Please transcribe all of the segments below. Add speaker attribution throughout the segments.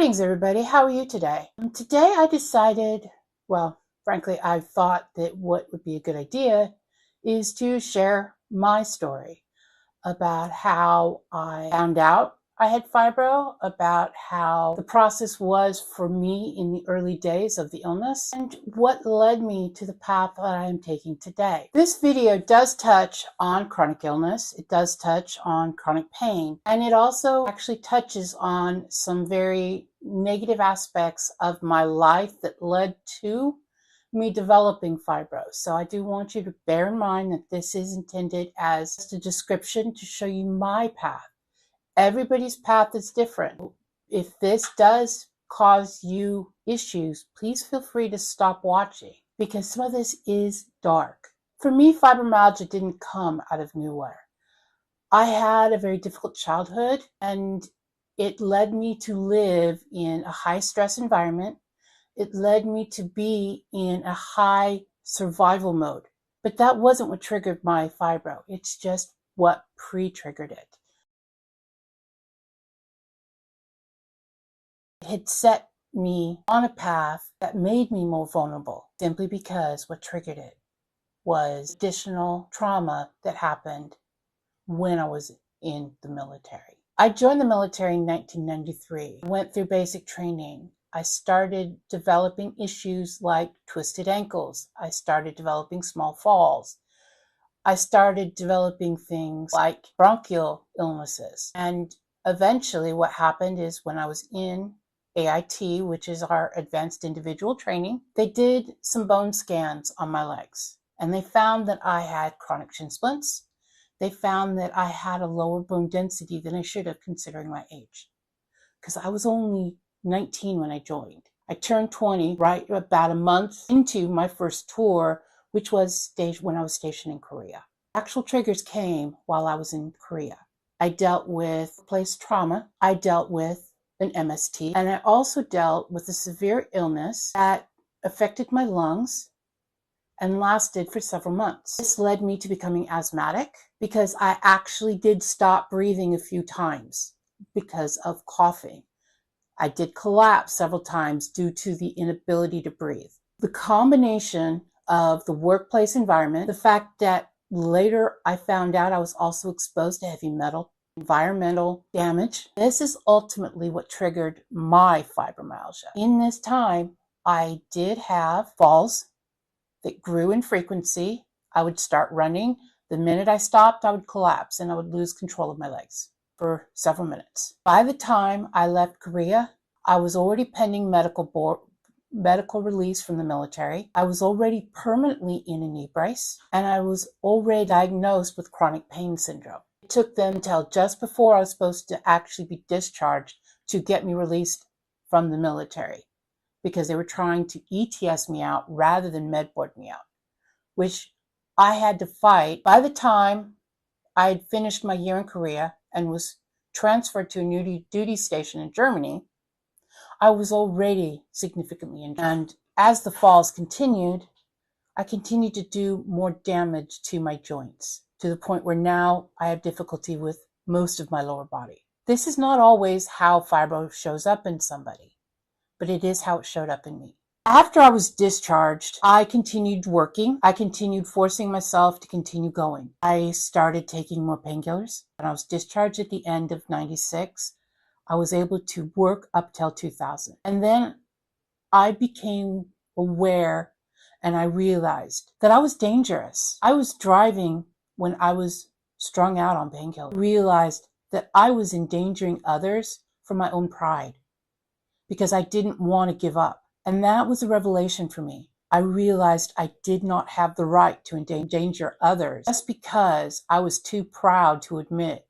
Speaker 1: Greetings, everybody. How are you today? Today I decided, well, frankly, I thought that what would be a good idea is to share my story about how I found out I had fibro, about how the process was for me in the early days of the illness, and what led me to the path that I am taking today. This video does touch on chronic illness, it does touch on chronic pain, and it also actually touches on some very negative aspects of my life that led to me developing fibro. So I do want you to bear in mind that this is intended as just a description to show you my path. Everybody's path is different. If this does cause you issues, please feel free to stop watching because some of this is dark. For me, fibromyalgia didn't come out of nowhere. I had a very difficult childhood and it led me to live in a high stress environment. It led me to be in a high survival mode. But that wasn't what triggered my fibro. It's just what pre-triggered it. It had set me on a path that made me more vulnerable simply because what triggered it was additional trauma that happened when I was in the military. I joined the military in 1993. I went through basic training. I started developing issues like twisted ankles. I started developing small falls. I started developing things like bronchial illnesses. And eventually what happened is when I was in AIT, which is our advanced individual training, they did some bone scans on my legs. And they found that I had chronic shin splints. They found that I had a lower bone density than I should have considering my age. Because I was only 19 when I joined. I turned 20 right about a month into my first tour, which was when I was stationed in Korea. Actual triggers came while I was in Korea. I dealt with workplace trauma. I dealt with an MST, and I also dealt with a severe illness that affected my lungs and lasted for several months. This led me to becoming asthmatic because I actually did stop breathing a few times because of coughing. I did collapse several times due to the inability to breathe. The combination of the workplace environment, the fact that later I found out I was also exposed to heavy metal, environmental damage, this is ultimately what triggered my fibromyalgia. In this time, I did have falls that grew in frequency. I would start running. The minute I stopped, I would collapse and I would lose control of my legs for several minutes. By the time I left Korea, I was already pending medical release from the military. I was already permanently in a knee brace, and I was already diagnosed with chronic pain syndrome. It took them until just before I was supposed to actually be discharged to get me released from the military because they were trying to ETS me out rather than medboard me out, which I had to fight. By the time I had finished my year in Korea and was transferred to a new duty station in Germany, I was already significantly injured. And as the falls continued, I continued to do more damage to my joints to the point where now I have difficulty with most of my lower body. This is not always how fibro shows up in somebody, but it is how it showed up in me. After I was discharged, I continued working. I continued forcing myself to continue going. I started taking more painkillers. When I was discharged at the end of 96, I was able to work up till 2000. And then I became aware and I realized that I was dangerous. I was driving when I was strung out on painkillers. I realized that I was endangering others for my own pride because I didn't want to give up. And that was a revelation for me. I realized I did not have the right to endanger others just because I was too proud to admit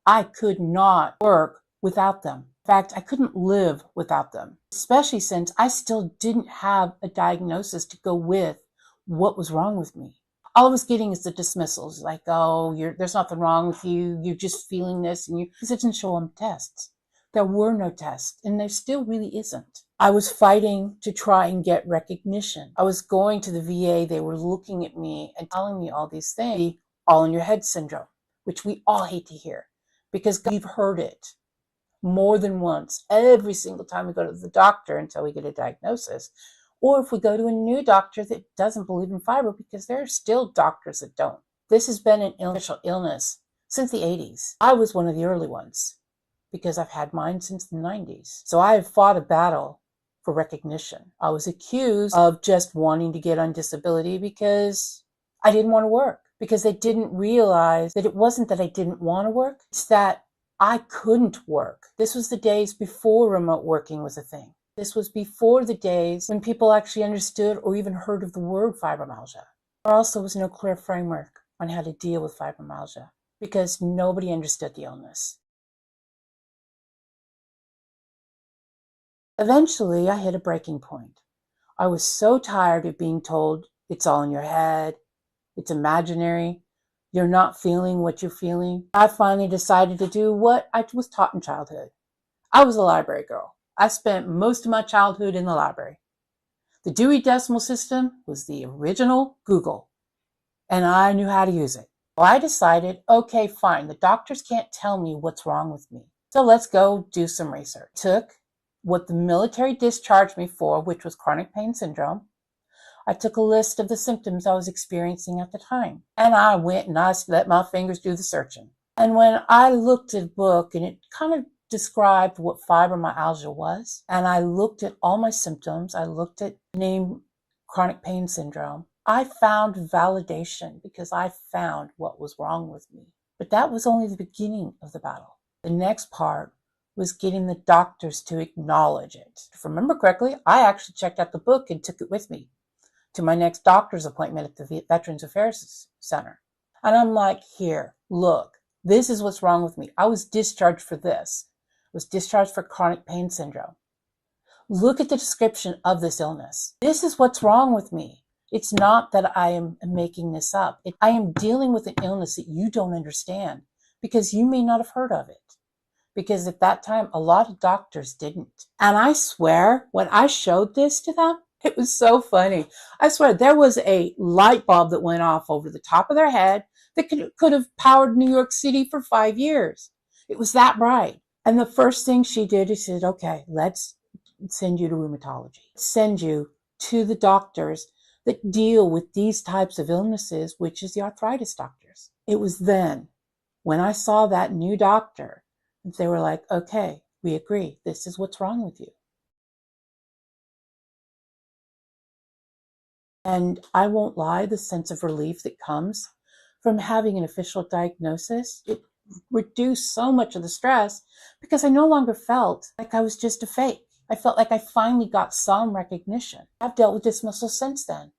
Speaker 1: I could not work without them. In fact, I couldn't live without them, especially since I still didn't have a diagnosis to go with what was wrong with me. All I was getting is the dismissals, like, oh, there's nothing wrong with you, you're just feeling this, and because it didn't show on tests. There were no tests, and there still really isn't. I was fighting to try and get recognition. I was going to the VA, they were looking at me and telling me all these things, all in your head syndrome, which we all hate to hear because we've heard it. more than once, every single time we go to the doctor until we get a diagnosis. Or if we go to a new doctor that doesn't believe in fibro, because there are still doctors that don't. This has been an official illness since the 80s. I was one of the early ones because I've had mine since the 90s. So I have fought a battle for recognition. I was accused of just wanting to get on disability because I didn't want to work, because they didn't realize that it wasn't that I didn't want to work, it's that I couldn't work. This was the days before remote working was a thing. This was before the days when people actually understood or even heard of the word fibromyalgia. There also was no clear framework on how to deal with fibromyalgia because nobody understood the illness. Eventually, I hit a breaking point. I was so tired of being told it's all in your head, it's imaginary, you're not feeling what you're feeling. I finally decided to do what I was taught in childhood. I was a library girl. I spent most of my childhood in the library. The Dewey Decimal System was the original Google, and I knew how to use it. So I decided, okay, fine, the doctors can't tell me what's wrong with me. So let's go do some research. Took what the military discharged me for, which was chronic pain syndrome. I took a list of the symptoms I was experiencing at the time, and I went and I let my fingers do the searching. And when I looked at a book, and it kind of described what fibromyalgia was, and I looked at all my symptoms, I looked at the name chronic pain syndrome, I found validation because I found what was wrong with me. But that was only the beginning of the battle. The next part was getting the doctors to acknowledge it. If I remember correctly, I actually checked out the book and took it with me to my next doctor's appointment at the Veterans Affairs Center. And I'm like, here, look, this is what's wrong with me. I was discharged for this. I was discharged for chronic pain syndrome. Look at the description of this illness. This is what's wrong with me. It's not that I am making this up. I am dealing with an illness that you don't understand because you may not have heard of it. Because at that time, a lot of doctors didn't. And I swear, when I showed this to them, it was so funny. I swear, there was a light bulb that went off over the top of their head that could have powered New York City for 5 years. It was that bright. And the first thing she did, she said, okay, let's send you to rheumatology. Send you to the doctors that deal with these types of illnesses, which is the arthritis doctors. It was then, when I saw that new doctor, they were like, okay, we agree. This is what's wrong with you. And I won't lie, the sense of relief that comes from having an official diagnosis, it reduced so much of the stress because I no longer felt like I was just a fake. I felt like I finally got some recognition. I've dealt with dismissal since then,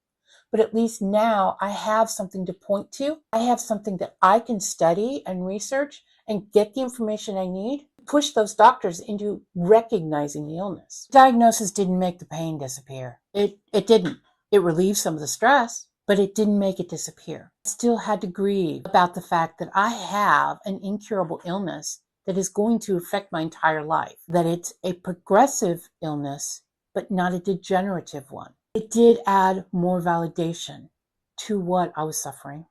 Speaker 1: but at least now I have something to point to. I have something that I can study and research and get the information I need, push those doctors into recognizing the illness. Diagnosis didn't make the pain disappear. It didn't. It relieved some of the stress, but it didn't make it disappear. I still had to grieve about the fact that I have an incurable illness that is going to affect my entire life, that it's a progressive illness, but not a degenerative one. It did add more validation to what I was suffering.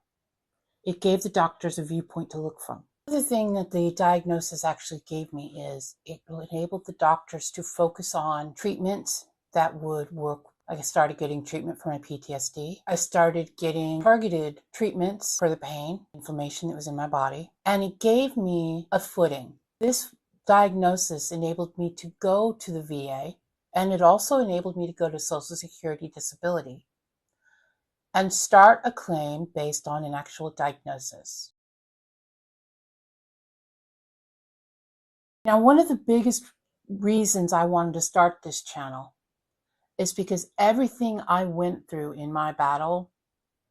Speaker 1: It gave the doctors a viewpoint to look from. The other thing that the diagnosis actually gave me is it enabled the doctors to focus on treatments that would work. I started getting treatment for my PTSD. I started getting targeted treatments for the pain, inflammation that was in my body, and it gave me a footing. This diagnosis enabled me to go to the VA, and it also enabled me to go to Social Security Disability and start a claim based on an actual diagnosis. Now, one of the biggest reasons I wanted to start this channel is because everything I went through in my battle,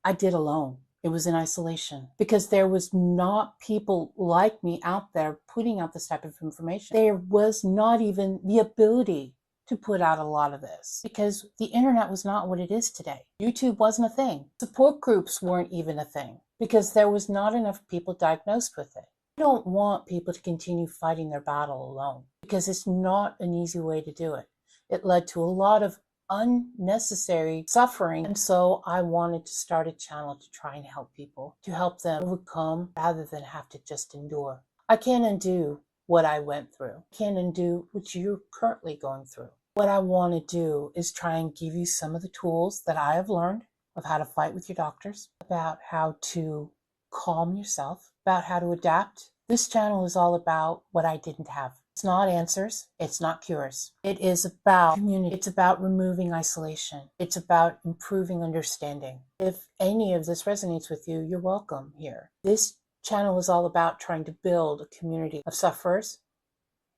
Speaker 1: I did alone. It was in isolation because there was not people like me out there putting out this type of information. There was not even the ability to put out a lot of this because the internet was not what it is today. YouTube wasn't a thing. Support groups weren't even a thing because there was not enough people diagnosed with it. I don't want people to continue fighting their battle alone because it's not an easy way to do it. It led to a lot of unnecessary suffering. And so I wanted to start a channel to try and help people, to help them overcome rather than have to just endure. I can't undo what I went through. I can undo what you're currently going through. What I want to do is try and give you some of the tools that I have learned of how to fight with your doctors, about how to calm yourself, about how to adapt. This channel is all about what I didn't have. It's not answers. It's not cures. It is about community. It's about removing isolation. It's about improving understanding. If any of this resonates with you, you're welcome here. This channel is all about trying to build a community of sufferers,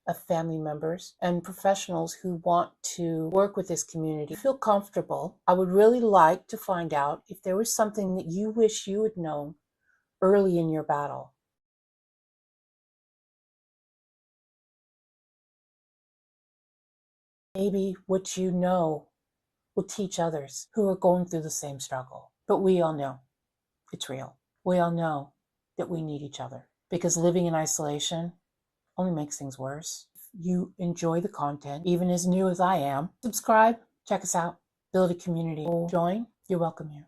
Speaker 1: of family members, and professionals who want to work with this community. Feel comfortable. I would really like to find out if there was something that you wish you had known early in your battle. Maybe what you know will teach others who are going through the same struggle. But we all know it's real. We all know that we need each other, because living in isolation only makes things worse. If you enjoy the content, even as new as I am, subscribe, check us out, build a community. Join, you're welcome here.